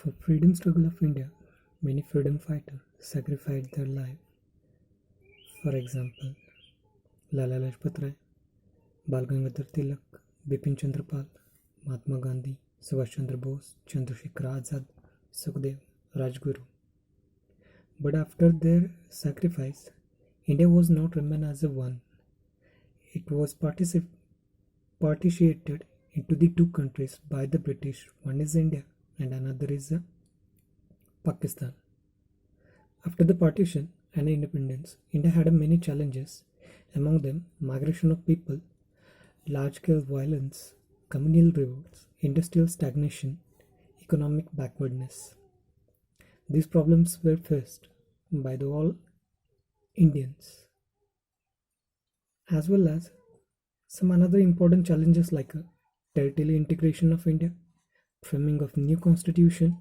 For freedom struggle of India, many freedom fighters sacrificed their life. For example, Lala Lajpat Rai, Bal Gangadhar Tilak, Bipin Chandra Pal, Mahatma Gandhi, Subhash Chandra Bose, Chandrasekhar Azad, Sukhdev, Rajguru. But after their sacrifice, India was not remain as a one. It was partitioned into the two countries by the British. One is India and another is Pakistan. After the partition and independence, India had many challenges, among them migration of people, large-scale violence, communal revolts, industrial stagnation, economic backwardness. These problems were faced by the all Indians, as well as some another important challenges like territorial integration of India, framing of new constitution,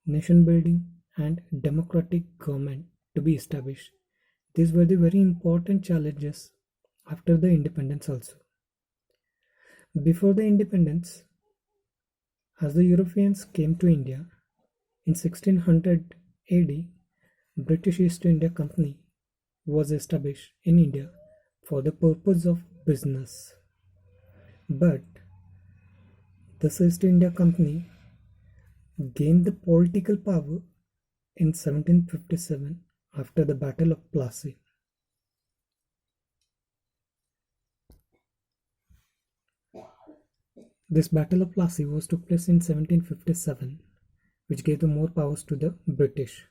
nation building, and democratic government to be established. These were the very important challenges after the independence also. Before the independence, as the Europeans came to India in 1600 AD, British East India Company was established in India for the purpose of business. But the East India Company gained the political power in 1757 after the Battle of Plassey. This Battle of Plassey was took place in 1757, which gave the more powers to the British.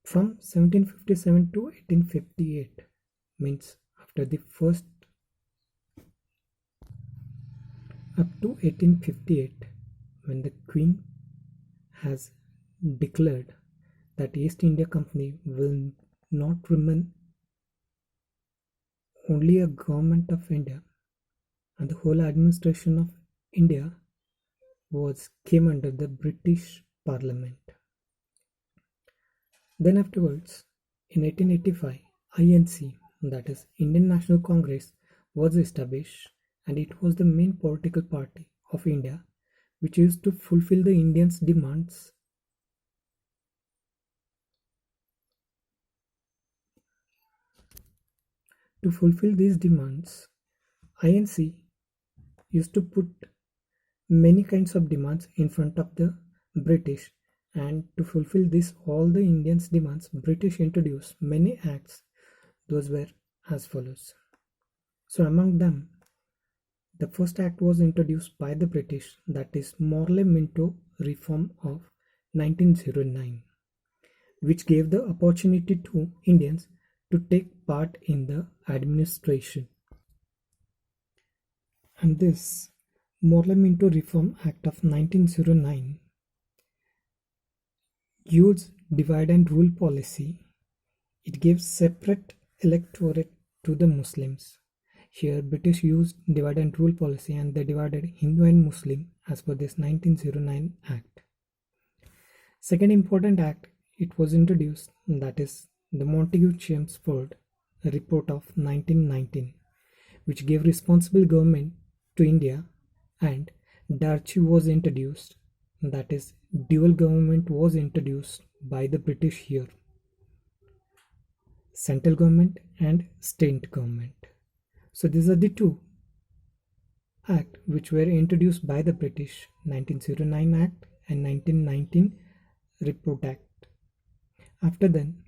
From 1757 to 1858 means after the first up to 1858, when the Queen has declared that East India Company will not remain only a government of India, and the whole administration of India was came under the British Parliament. Then afterwards, in 1885, INC, that is Indian National Congress, was established, and it was the main political party of India which used to fulfill the Indians' demands. To fulfill these demands, INC used to put many kinds of demands in front of the British, and to fulfill this all the Indians' demands, British introduced many acts. Those were as follows. So among them, the first act was introduced by the British, that is Morley-Minto Reform of 1909, which gave the opportunity to Indians to take part in the administration. And this Morley-Minto Reform Act of 1909 used divide and rule policy. It gave separate electorate to the Muslims. Here British used divide and rule policy, and they divided Hindu and Muslim as per this 1909 Act. Second important act it was introduced, that is the Montagu-Chelmsford Report of 1919, which gave responsible government to India, and Darchi was introduced, that is dual government was introduced by the British here, central government and state government. So these are the two acts which were introduced by the British, 1909 Act and 1919 Report Act. After then,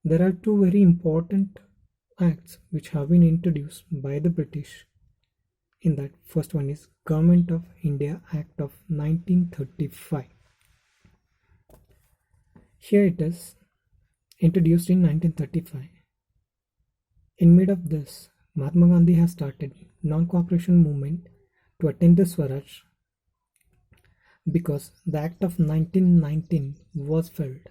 there are two very important acts which have been introduced by the British. In that, first one is Government of India Act of 1935. Here it is introduced in 1935. In mid of this, Mahatma Gandhi has started non-cooperation movement to attain the Swaraj, because the Act of 1919 was failed.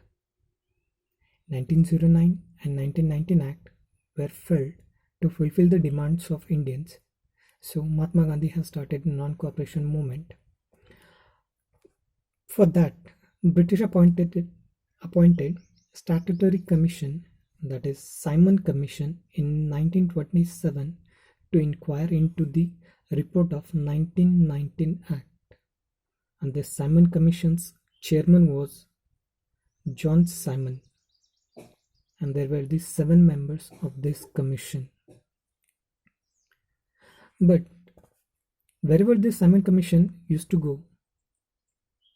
1909 and 1919 Act were failed to fulfill the demands of Indians. So Mahatma Gandhi has started a non-cooperation movement. For that, British appointed statutory commission, that is Simon Commission, in 1927 to inquire into the report of 1919 Act. And this Simon Commission's Chairman was John Simon, and there were the 7 members of this commission. But wherever the Simon Commission used to go,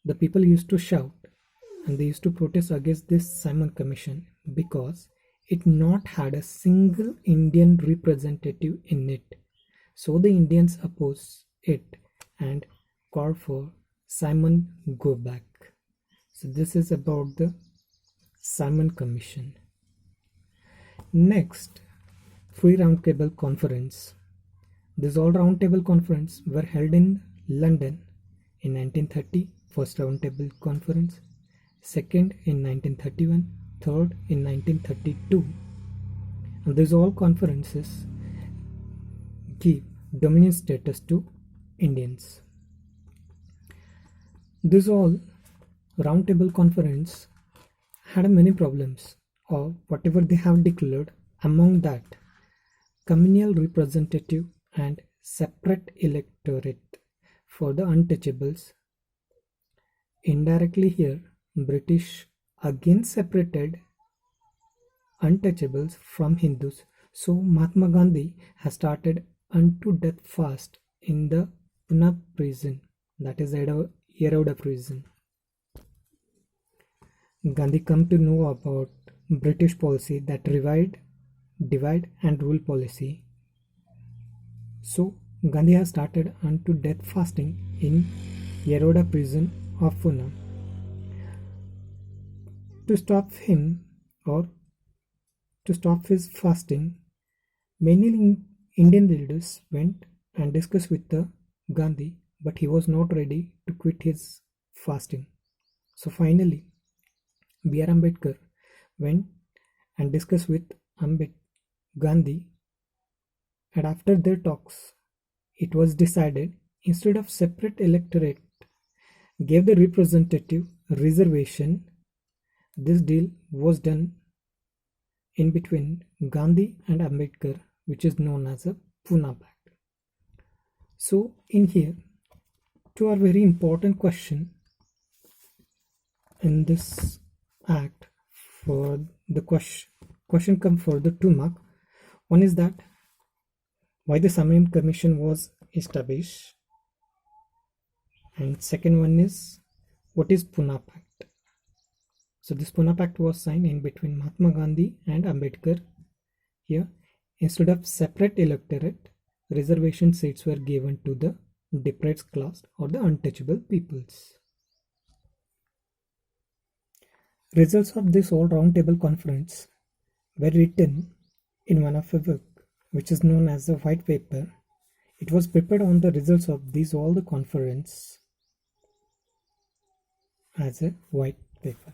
the people used to shout and they used to protest against this Simon Commission because it not had a single Indian representative in it. So the Indians opposed it and called for Simon go back. So this is about the Simon Commission. Next, Free Roundtable Conference. These all roundtable conference were held in London in 1930, first roundtable conference, second in 1931, third in 1932. And these all conferences give dominion status to Indians. This all roundtable conference had many problems, or whatever they have declared, among that communal representative and separate electorate for the untouchables. Indirectly here, British again separated untouchables from Hindus. So Mahatma Gandhi has started unto death fast in the Pune prison, that is Yeroda prison. Gandhi come to know about British policy, that divide and rule policy. So Gandhi has started unto death fasting in Yeroda prison of Pune. To stop him, or to stop his fasting, many Indian leaders went and discussed with the Gandhi, but he was not ready to quit his fasting. So finally, B.R. Ambedkar went and discussed with Gandhi, and after their talks, it was decided, instead of separate electorate gave the representative reservation, this deal was done in between Gandhi and Ambedkar, which is known as a Pune Pact. So in here, two are very important question in this act. For the question come for the 2 mark. One is that why the Simon Commission was established, and second one is what is Pune Pact. So this Pune Pact was signed in between Mahatma Gandhi and Ambedkar. Here, instead of separate electorate, reservation seats were given to the deprived class or the untouchable peoples. Results of this all roundtable conference were written in one of a book, which is known as the White Paper. It was prepared on the results of these all the conference as a white paper.